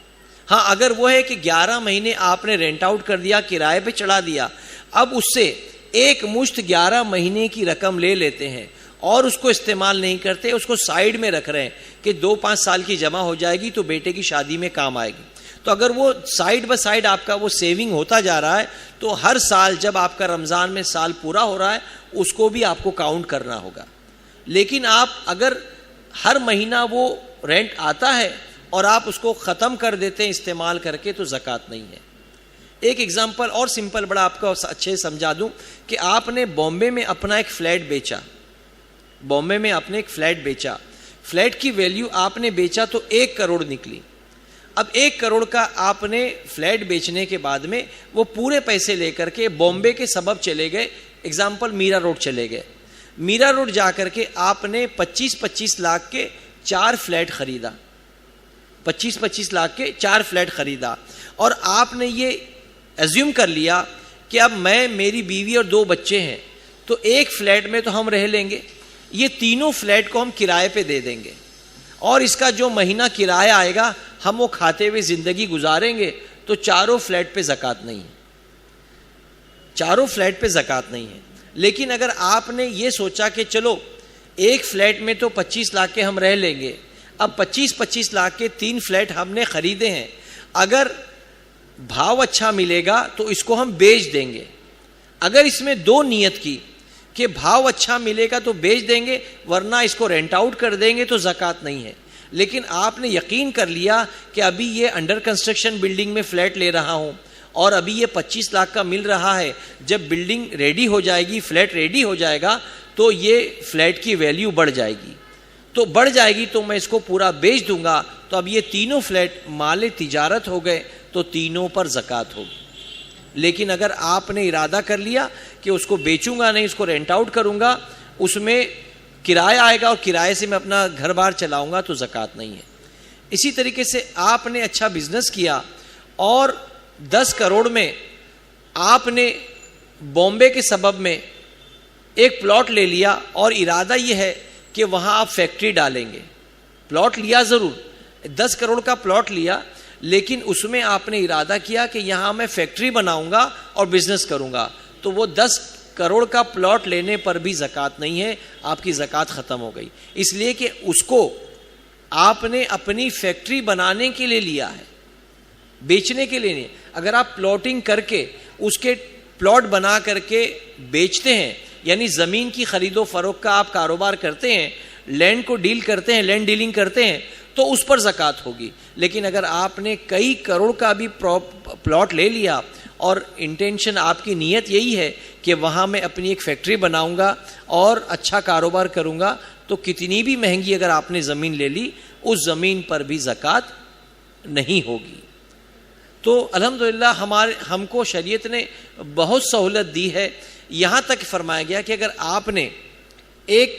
ہاں اگر وہ ہے کہ 11 مہینے آپ نے رینٹ آؤٹ کر دیا، کرائے پہ چڑھا دیا، اب اس سے ایک مشت 11 مہینے کی رقم لے لیتے ہیں اور اس کو استعمال نہیں کرتے، اس کو سائیڈ میں رکھ رہے ہیں کہ 2-5 سال کی جمع ہو جائے گی تو بیٹے کی شادی میں کام آئے گی، تو اگر وہ سائیڈ بائی سائیڈ آپ کا وہ سیونگ ہوتا جا رہا ہے تو ہر سال جب آپ کا رمضان میں سال پورا ہو رہا ہے اس کو بھی آپ کو کاؤنٹ کرنا ہوگا۔ لیکن آپ اگر ہر مہینہ وہ رینٹ آتا ہے اور آپ اس کو ختم کر دیتے ہیں استعمال کر کے تو زکوٰۃ نہیں ہے۔ ایک ایگزامپل اور سمپل بڑا آپ کو اچھے سمجھا دوں کہ آپ نے بامبے میں اپنا ایک فلیٹ بیچا، بامبے میں آپ نے ایک فلیٹ بیچا، فلیٹ کی ویلیو آپ نے بیچا تو 1 کروڑ نکلی۔ اب 1 کروڑ کا آپ نے فلیٹ بیچنے کے بعد میں وہ پورے پیسے لے کر کے بامبے کے سبب چلے گئے، ایگزامپل میرا روڈ چلے گئے، میرا روڈ جا کر کے آپ نے 25-25 لاکھ کے 4 فلیٹ خریدا، 25-25 لاکھ کے 4 فلیٹ خریدا، اور آپ نے یہ ایزیوم کر لیا کہ اب میں، میری بیوی اور 2 بچے ہیں تو ایک فلیٹ میں تو ہم رہ لیں گے، یہ تینوں فلیٹ کو ہم کرائے پہ دے دیں گے اور اس کا جو مہینہ کرایہ آئے گا ہم وہ کھاتے ہوئے زندگی گزاریں گے، تو چاروں فلیٹ پہ زکوٰۃ نہیں ہے، چاروں فلیٹ پہ زکوٰۃ نہیں ہے۔ لیکن اگر آپ نے یہ سوچا کہ چلو ایک فلیٹ میں تو 25 لاکھ کے ہم رہ لیں گے، اب 25-25 لاکھ کے 3 فلیٹ ہم نے خریدے ہیں، اگر بھاؤ اچھا ملے گا تو اس کو ہم بیچ دیں گے، اگر اس میں 2 نیت کی کہ بھاؤ اچھا ملے گا تو بیچ دیں گے ورنہ اس کو رینٹ آؤٹ کر دیں گے تو زکوٰۃ نہیں ہے۔ لیکن آپ نے یقین کر لیا کہ ابھی یہ انڈر کنسٹرکشن بلڈنگ میں فلیٹ لے رہا ہوں اور ابھی یہ 25 لاکھ کا مل رہا ہے، جب بلڈنگ ریڈی ہو جائے گی، فلیٹ ریڈی ہو جائے گا تو یہ فلیٹ کی ویلیو بڑھ جائے گی، تو بڑھ جائے گی تو میں اس کو پورا بیچ دوں گا، تو اب یہ تینوں فلیٹ مال تجارت ہو گئے تو تینوں پر زکوٰۃ ہوگی۔ لیکن اگر آپ نے ارادہ کر لیا کہ اس کو بیچوں گا نہیں، اس کو رینٹ آؤٹ کروں گا، اس میں کرایہ آئے گا اور کرائے سے میں اپنا گھر بار چلاؤں گا تو زکوٰۃ نہیں ہے۔ اسی طریقے سے آپ نے اچھا بزنس کیا اور 10 کروڑ میں آپ نے بامبے کے سبب میں ایک پلاٹ لے لیا اور ارادہ یہ ہے کہ وہاں آپ فیکٹری ڈالیں گے، پلاٹ لیا ضرور، 10 کروڑ کا پلاٹ لیا، لیکن اس میں آپ نے ارادہ کیا کہ یہاں میں فیکٹری بناؤں گا اور بزنس کروں گا، تو وہ 10 کروڑ کا پلاٹ لینے پر بھی زکوٰۃ نہیں ہے، آپ کی زکوٰۃ ختم ہو گئی، اس لیے کہ اس کو آپ نے اپنی فیکٹری بنانے کے لیے لیا ہے، بیچنے کے لیے نہیں۔ اگر آپ پلاٹنگ کر کے اس کے پلاٹ بنا کر کے بیچتے ہیں، یعنی زمین کی خرید و فروخت کا آپ کاروبار کرتے ہیں، لینڈ کو ڈیل کرتے ہیں، لینڈ ڈیلنگ کرتے ہیں، تو اس پر زکوٰۃ ہوگی۔ لیکن اگر آپ نے کئی کروڑ کا بھی پلاٹ لے لیا اور انٹینشن، آپ کی نیت یہی ہے کہ وہاں میں اپنی ایک فیکٹری بناؤں گا اور اچھا کاروبار کروں گا، تو کتنی بھی مہنگی اگر آپ نے زمین لے لی اس زمین پر بھی زکوٰۃ نہیں ہوگی۔ تو الحمدللہ ہم کو شریعت نے بہت سہولت دی ہے، یہاں تک فرمایا گیا کہ اگر آپ نے ایک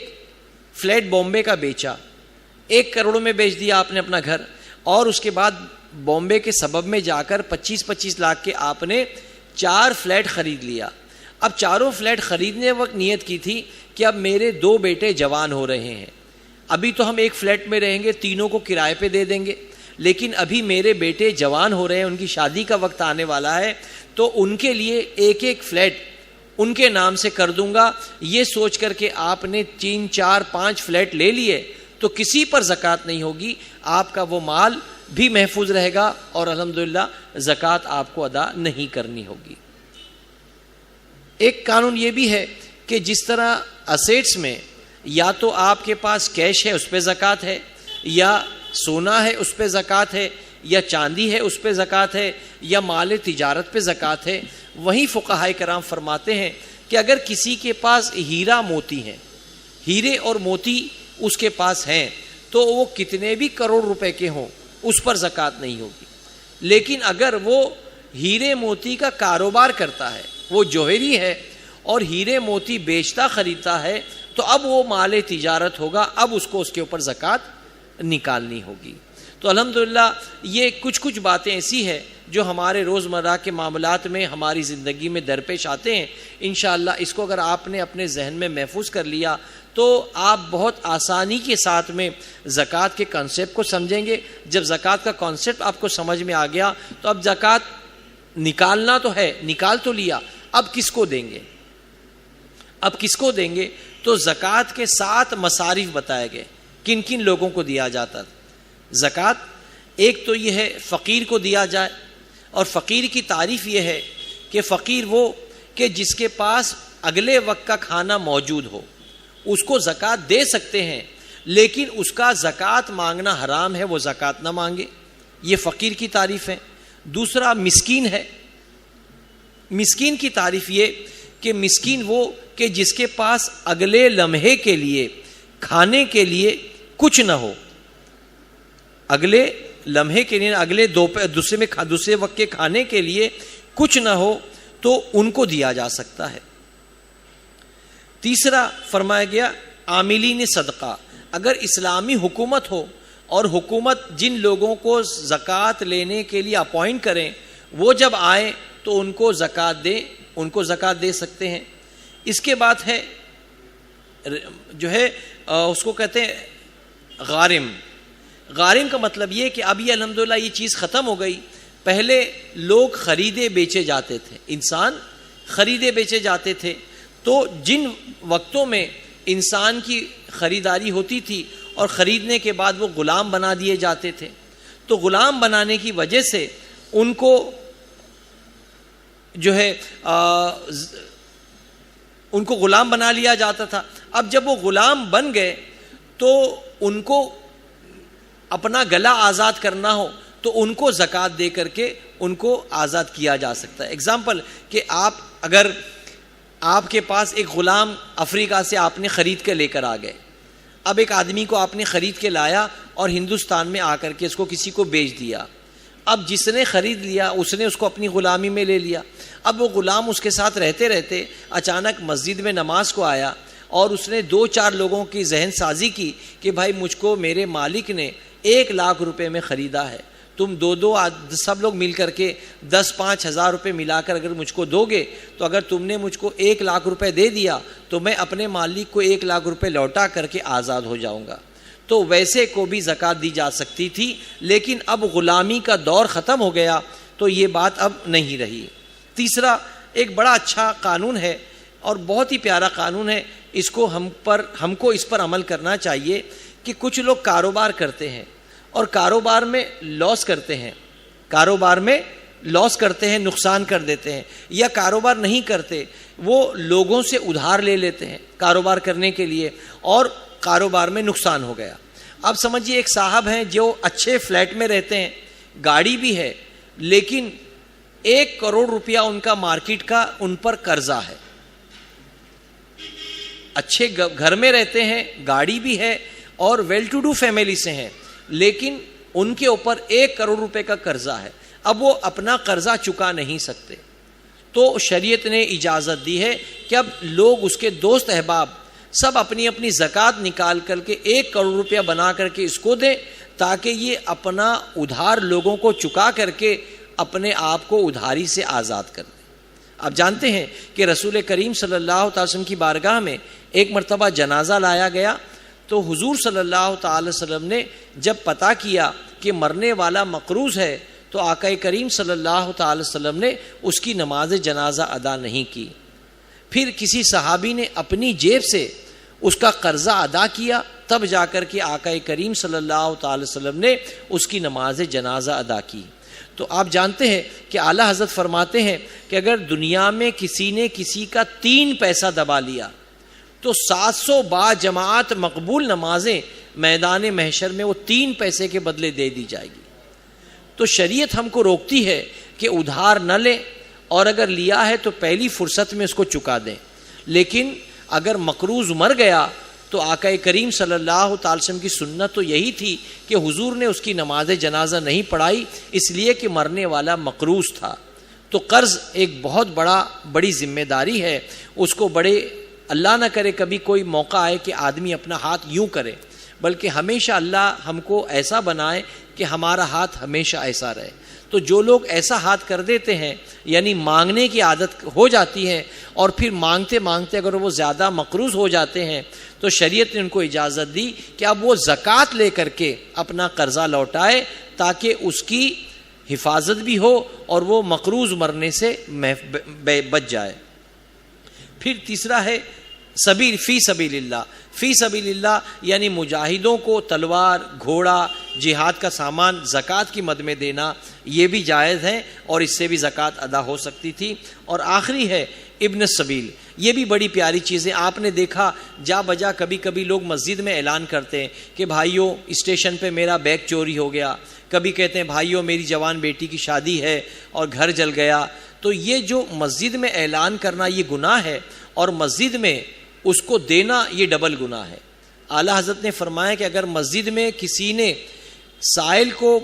فلیٹ بامبے کا بیچا، 1 کروڑ میں بیچ دیا آپ نے اپنا گھر، اور اس کے بعد بامبے کے سبب میں جا کر 25-25 لاکھ کے آپ نے 4 فلیٹ خرید لیا۔ اب چاروں فلیٹ خریدنے وقت نیت کی تھی کہ اب میرے 2 بیٹے جوان ہو رہے ہیں، ابھی تو ہم ایک فلیٹ میں رہیں گے، تینوں کو کرائے پہ دے دیں گے، لیکن ابھی میرے بیٹے جوان ہو رہے ہیں، ان کی شادی کا وقت آنے والا ہے، تو ان کے لیے ایک ایک فلیٹ ان کے نام سے کر دوں گا۔ یہ سوچ کر کے آپ نے 3 4 5 فلیٹ لے لیے تو کسی پر زکوٰۃ نہیں ہوگی، آپ کا وہ مال بھی محفوظ رہے گا اور الحمدللہ زکوٰۃ آپ کو ادا نہیں کرنی ہوگی۔ ایک قانون یہ بھی ہے کہ جس طرح اسیٹس میں یا تو آپ کے پاس کیش ہے اس پہ زکوٰۃ ہے، یا سونا ہے اس پہ زکوٰۃ ہے، یا چاندی ہے اس پہ زکوٰۃ ہے یا مال تجارت پہ زکوٰۃ ہے. وہیں فقہائے کرام فرماتے ہیں کہ اگر کسی کے پاس ہیرا موتی ہیں, ہیرے اور موتی اس کے پاس ہیں, تو وہ کتنے بھی کروڑ روپے کے ہوں اس پر زکوٰۃ نہیں ہوگی. لیکن اگر وہ ہیرے موتی کا کاروبار کرتا ہے, وہ جوہری ہے اور ہیرے موتی بیچتا خریدتا ہے, تو اب وہ مال تجارت ہوگا, اب اس کو اس کے اوپر زکوٰۃ نکالنی ہوگی. تو الحمدللہ یہ کچھ باتیں ایسی ہیں جو ہمارے روزمرہ کے معاملات میں ہماری زندگی میں درپیش آتے ہیں. انشاءاللہ اس کو اگر آپ نے اپنے ذہن میں محفوظ کر لیا تو آپ بہت آسانی کے ساتھ میں زکوٰۃ کے کنسیپٹ کو سمجھیں گے. جب زکوٰۃ کا کنسیپٹ آپ کو سمجھ میں آ گیا تو اب زکوٰۃ نکالنا تو ہے, نکال تو لیا, اب کس کو دیں گے, اب کس کو دیں گے؟ تو زکوٰۃ کے 7 مصارف بتائے گئے کن کن لوگوں کو دیا جاتا. زکوٰۃ ایک تو یہ ہے فقیر کو دیا جائے, اور فقیر کی تعریف یہ ہے کہ فقیر وہ کہ جس کے پاس اگلے وقت کا کھانا موجود ہو, اس کو زکوٰۃ دے سکتے ہیں لیکن اس کا زکوٰۃ مانگنا حرام ہے, وہ زکوٰۃ نہ مانگے. یہ فقیر کی تعریف ہے. دوسرا مسکین ہے. مسکین کی تعریف یہ کہ مسکین وہ کہ جس کے پاس اگلے لمحے کے لیے کھانے کے لیے کچھ نہ ہو, اگلے لمحے کے لیے, اگلے دوسرے وقت کے کھانے کے لیے کچھ نہ ہو, تو ان کو دیا جا سکتا ہے. تیسرا فرمایا گیا عاملین صدقہ. اگر اسلامی حکومت ہو اور حکومت جن لوگوں کو زکوٰۃ لینے کے لیے اپوائنٹ کریں, وہ جب آئیں تو ان کو زکوٰۃ دیں, ان کو زکوٰۃ دے سکتے ہیں. اس کے بعد ہے جو ہے اس کو کہتے ہیں غارم. غارم کا مطلب یہ کہ ابھی الحمدللہ یہ چیز ختم ہو گئی. پہلے لوگ خریدے بیچے جاتے تھے, انسان خریدے بیچے جاتے تھے, تو جن وقتوں میں انسان کی خریداری ہوتی تھی اور خریدنے کے بعد وہ غلام بنا دیے جاتے تھے, تو غلام بنانے کی وجہ سے ان کو جو ہے ان کو غلام بنا لیا جاتا تھا. اب جب وہ غلام بن گئے تو ان کو اپنا گلا آزاد کرنا ہو تو ان کو زکوٰۃ دے کر کے ان کو آزاد کیا جا سکتا ہے. اگزامپل کہ اگر آپ کے پاس ایک غلام افریقہ سے آپ نے خرید کے لے کر آ گئے, اب ایک آدمی کو آپ نے خرید کے لایا اور ہندوستان میں آ کر کے اس کو کسی کو بیچ دیا. اب جس نے خرید لیا اس نے اس کو اپنی غلامی میں لے لیا. اب وہ غلام اس کے ساتھ رہتے رہتے اچانک مسجد میں نماز کو آیا اور اس نے 2-4 لوگوں کی ذہن سازی کی کہ بھائی مجھ کو میرے مالک نے 1 لاکھ روپے میں خریدا ہے, تم دو سب لوگ مل کر کے 10-5 ہزار روپے ملا کر اگر مجھ کو دو گے تو اگر تم نے مجھ کو 1 لاکھ روپے دے دیا تو میں اپنے مالک کو 1 لاکھ روپے لوٹا کر کے آزاد ہو جاؤں گا. تو ویسے کو بھی زکوٰۃ دی جا سکتی تھی, لیکن اب غلامی کا دور ختم ہو گیا تو یہ بات اب نہیں رہی. تیسرا ایک بڑا اچھا قانون ہے اور بہت ہی پیارا قانون ہے, اس کو ہم کو اس پر عمل کرنا چاہیے کہ کچھ لوگ کاروبار کرتے ہیں اور کاروبار میں لاس کرتے ہیں, کاروبار میں لاس کرتے ہیں, نقصان کر دیتے ہیں, یا کاروبار نہیں کرتے, وہ لوگوں سے ادھار لے لیتے ہیں کاروبار کرنے کے لیے اور کاروبار میں نقصان ہو گیا. اب سمجھیے ایک صاحب ہیں جو اچھے فلیٹ میں رہتے ہیں, گاڑی بھی ہے, لیکن 1 کروڑ روپیہ ان کا مارکیٹ کا ان پر قرضہ ہے. اچھے گھر میں رہتے ہیں, گاڑی بھی ہے اور ویل ٹو ڈو فیملی سے ہیں, لیکن ان کے اوپر 1 کروڑ روپے کا قرضہ ہے. اب وہ اپنا قرضہ چکا نہیں سکتے, تو شریعت نے اجازت دی ہے کہ اب لوگ اس کے دوست احباب سب اپنی اپنی زکوٰۃ نکال کر کے 1 کروڑ روپیہ بنا کر کے اس کو دیں, تاکہ یہ اپنا ادھار لوگوں کو چکا کر کے اپنے آپ کو ادھاری سے آزاد کر دیں. آپ جانتے ہیں کہ رسول کریم صلی اللہ تعالی وسلم کی بارگاہ میں ایک مرتبہ جنازہ لایا گیا, تو حضور صلی اللہ تعالی وسلم نے جب پتہ کیا کہ مرنے والا مقروض ہے تو آقا کریم صلی اللہ تعالی وسلم نے اس کی نماز جنازہ ادا نہیں کی. پھر کسی صحابی نے اپنی جیب سے اس کا قرضہ ادا کیا, تب جا کر کے آقا کریم صلی اللہ تعالی وسلم نے اس کی نماز جنازہ ادا کی. تو آپ جانتے ہیں کہ اعلیٰ حضرت فرماتے ہیں کہ اگر دنیا میں کسی نے کسی کا 3 پیسہ دبا لیا تو 700 با جماعت مقبول نمازیں میدان محشر میں وہ 3 پیسے کے بدلے دے دی جائے گی. تو شریعت ہم کو روکتی ہے کہ ادھار نہ لیں، اور اگر لیا ہے تو پہلی فرصت میں اس کو چکا دیں. لیکن اگر مقروض مر گیا تو آقا کریم صلی اللہ تعالی وسلم کی سنت تو یہی تھی کہ حضور نے اس کی نماز جنازہ نہیں پڑھائی، اس لیے کہ مرنے والا مقروض تھا. تو قرض ایک بہت بڑی ذمہ داری ہے. اس کو اللہ نہ کرے کبھی کوئی موقع آئے کہ آدمی اپنا ہاتھ یوں کرے، بلکہ ہمیشہ اللہ ہم کو ایسا بنائے کہ ہمارا ہاتھ ہمیشہ ایسا رہے. تو جو لوگ ایسا ہاتھ کر دیتے ہیں، یعنی مانگنے کی عادت ہو جاتی ہے، اور پھر مانگتے مانگتے اگر وہ زیادہ مقروض ہو جاتے ہیں، تو شریعت نے ان کو اجازت دی کہ اب وہ زکوٰۃ لے کر کے اپنا قرضہ لوٹائے، تاکہ اس کی حفاظت بھی ہو اور وہ مقروض مرنے سے بچ جائے. پھر تیسرا ہے فی سبیل اللہ. فی سبیل اللہ یعنی مجاہدوں کو تلوار، گھوڑا، جہاد کا سامان زکوٰۃ کی مد میں دینا، یہ بھی جائز ہے اور اس سے بھی زکوٰۃ ادا ہو سکتی تھی. اور آخری ہے ابن السبیل. یہ بھی بڑی پیاری چیز ہے. آپ نے دیکھا جا بجا کبھی کبھی لوگ مسجد میں اعلان کرتے ہیں کہ بھائیوں اسٹیشن پہ میرا بیگ چوری ہو گیا، کبھی کہتے ہیں بھائیوں میری جوان بیٹی کی شادی ہے اور گھر جل گیا. تو یہ جو مسجد میں اعلان کرنا یہ گناہ ہے، اور مسجد میں اس کو دینا یہ ڈبل گناہ ہے. اعلیٰ حضرت نے فرمایا کہ اگر مسجد میں کسی نے سائل کو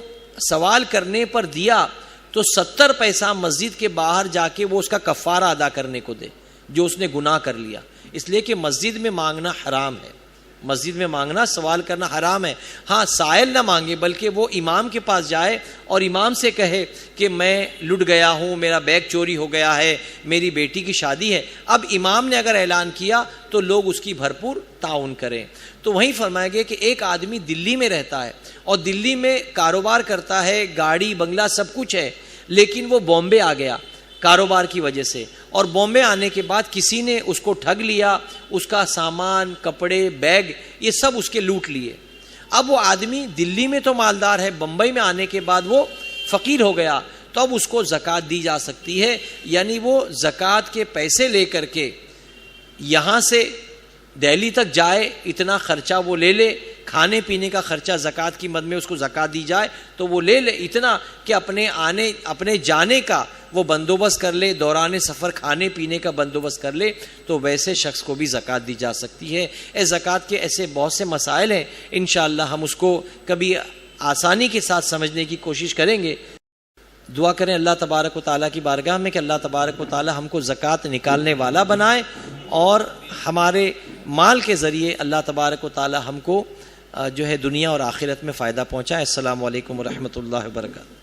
سوال کرنے پر دیا تو 70 پیسہ مسجد کے باہر جا کے وہ اس کا کفارہ ادا کرنے کو دے جو اس نے گناہ کر لیا. اس لیے کہ مسجد میں مانگنا حرام ہے، مسجد میں مانگنا، سوال کرنا حرام ہے. ہاں سائل نہ مانگے بلکہ وہ امام کے پاس جائے اور امام سے کہے کہ میں لٹ گیا ہوں، میرا بیگ چوری ہو گیا ہے، میری بیٹی کی شادی ہے. اب امام نے اگر اعلان کیا تو لوگ اس کی بھرپور تعاون کریں. تو وہیں فرمایا گیا کہ ایک آدمی دلی میں رہتا ہے اور دلی میں کاروبار کرتا ہے، گاڑی بنگلہ سب کچھ ہے، لیکن وہ بامبے آ گیا کاروبار کی وجہ سے، اور بامبے آنے کے بعد کسی نے اس کو ٹھگ لیا، اس کا سامان، کپڑے، بیگ، یہ سب اس کے لوٹ لیے. اب وہ آدمی دلی میں تو مالدار ہے، بمبئی میں آنے کے بعد وہ فقیر ہو گیا. تو اب اس کو زکوٰۃ دی جا سکتی ہے، یعنی وہ زکوٰۃ کے پیسے لے کر کے یہاں سے دہلی تک جائے، اتنا خرچہ وہ لے لے، کھانے پینے کا خرچہ زکوٰۃ کی مد میں اس کو زکوٰۃ دی جائے تو وہ لے لے اتنا کہ اپنے جانے کا وہ بندوبست کر لے، دوران سفر کھانے پینے کا بندوبست کر لے. تو ویسے شخص کو بھی زکوٰۃ دی جا سکتی ہے. زکوٰۃ کے ایسے بہت سے مسائل ہیں، انشاءاللہ ہم اس کو کبھی آسانی کے ساتھ سمجھنے کی کوشش کریں گے. دعا کریں اللہ تبارک و تعالیٰ کی بارگاہ میں کہ اللہ تبارک و تعالیٰ ہم کو زکوٰۃ نکالنے والا بنائے، اور ہمارے مال کے ذریعے اللہ تبارک و تعالیٰ ہم کو جو ہے دنیا اور آخرت میں فائدہ پہنچائے. السلام علیکم ورحمۃ اللہ وبرکاتہ.